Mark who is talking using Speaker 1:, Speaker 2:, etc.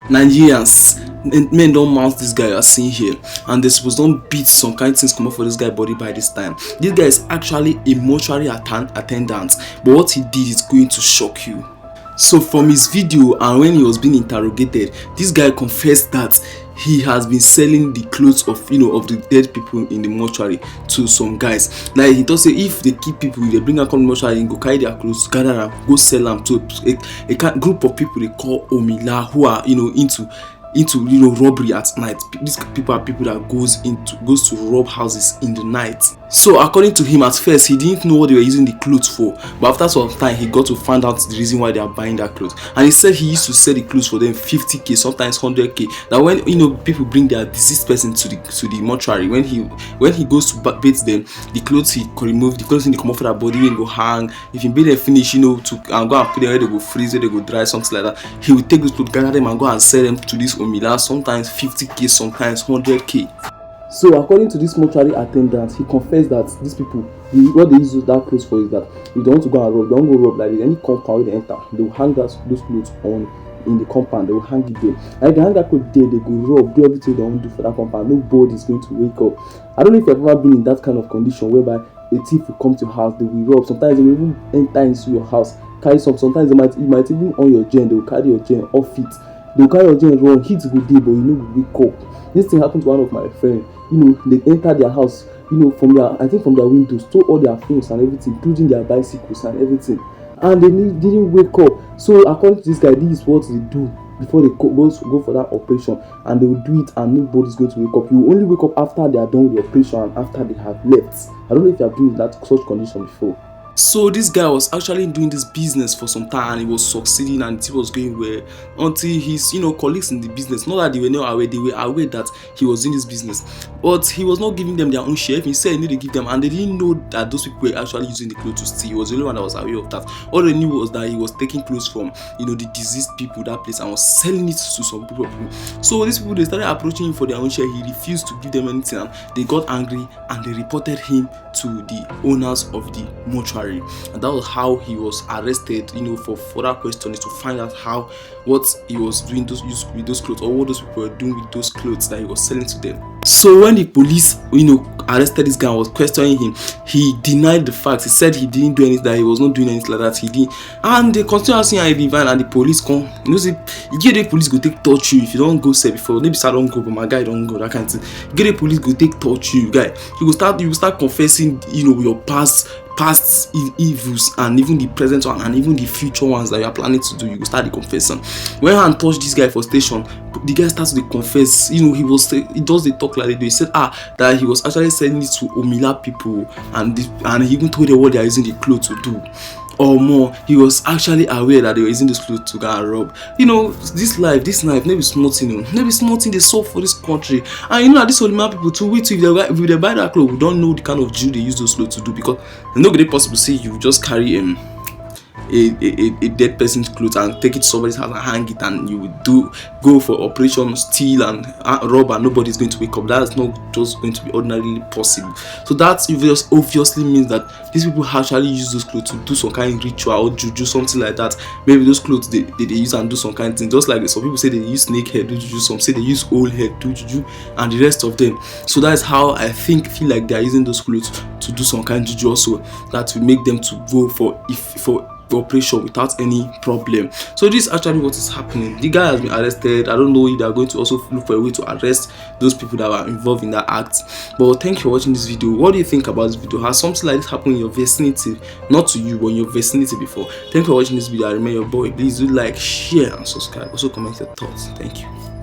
Speaker 1: Nigerians, men don't mount this guy you are seeing here, and they supposed don't beat some kind of things come up for this guy body by this time. This guy is actually a mortuary attendant, but what he did is going to shock you. So from his video and when he was being interrogated, this guy confessed that he has been selling the clothes of of the dead people in the mortuary to some guys. Like he does say, if they keep people, if they bring them come to the mortuary and go carry their clothes, gather them, go sell them to a group of people they call Omila, who are into robbery at night. These people are people that goes to rob houses in the night. So according to him, at first he didn't know what they were using the clothes for, but after some time he got to find out the reason why they are buying that clothes. And he said he used to sell the clothes for them 50k, sometimes 100k. That when people bring their deceased person to the mortuary, when he goes to bathe them, the clothes he could remove, the clothes in the come off for their body and go hang. If he bathe them finish, to and go and put them where they go freeze, where they go dry, something like that, he will take those clothes, gather them and go and sell them to this Omila, sometimes 50k, sometimes 100k. So according to this mortuary attendant, he confessed that these people, what they use that clothes for is that if they want to go and rob, they don't go rob like this. Any compound they enter, they will hang those clothes on in the compound, they will hang it there. And if they hang that clothes there, they go rob, do everything they want to do for that compound. Nobody is going to wake up. I don't know if you've ever been in that kind of condition whereby a thief will come to your house, they will rob. Sometimes they will even enter into your house, carry some. Sometimes you might even on your gen, they will carry your gen off it. They will carry your gen wrong, hit good day, but you will wake up. This thing happened to one of my friends. They entered their house, from their windows, stole all their phones and everything, including their bicycles and everything, and they didn't wake up. So according to this guy, this is what they do before they go for that operation, and they will do it and nobody's going to wake up. You will only wake up after they are done with the operation and after they have left. I don't know if you have been in that such condition before. So this guy was actually doing this business for some time, and he was succeeding and it was going well until his colleagues in the business, not that they were not aware, they were aware that he was in this business, but he was not giving them their own share. He said he needed to give them, and they didn't know that those people were actually using the clothes to steal. He was the only one that was aware of that. All they knew was that he was taking clothes from the deceased people that place and was selling it to some people. So these people, they started approaching him for their own share. He refused to give them anything, and they got angry and they reported him to the owners of the mortuary. And that was how he was arrested, for further questioning to find out what he was doing with those clothes, or what those people were doing with those clothes that he was selling to them. So when the police, arrested this guy and was questioning him, he denied the facts. He said he didn't do anything, that he was not doing anything like that. He didn't. And they continue asking him divine, and the police come. Say, you get the police go take touch you if you don't go say before. Maybe I don't go, but my guy don't go. That kind of thing. You get the police go take touch you, guy. You will start confessing, your past evils, and even the present one, and even the future ones that you are planning to do. You will start the confession. When Han touched this guy for station, the guy starts to confess. He does the talk like they do. He said that he was actually selling it to Omila people, and he even told them what they are using the clothes to do. Or more, he was actually aware that they were using this clothes to go and rob. This life, maybe small thing, they sold for this country. And that these Olympian people too, if they buy that clothes, we don't know the kind of Jew they use those clothes to do, because it's not going to be possible to say you just carry a dead person's clothes and take it to somebody's house and hang it, and you would go for operation, steal and rob, and nobody's going to wake up. That's not just going to be ordinarily possible. So that obviously means that these people actually use those clothes to do some kind of ritual or juju, something like that. Maybe those clothes they use and do some kind of thing. Just like some people say they use snake hair, do juju, some say they use old hair, do juju, and the rest of them. So that's how I feel like they are using those clothes to do some kind of juju also, that will make them to go for operation without any problem. So this is actually what is happening. The guy has been arrested. I don't know if they are going to also look for a way to arrest those people that were involved in that act. But thank you for watching this video. What do you think about this video? Has something like this happened in your vicinity? Not to you, but in your vicinity before? Thank you for watching this video. I remain your boy. Please do like, share, and subscribe. Also comment your thoughts. Thank you.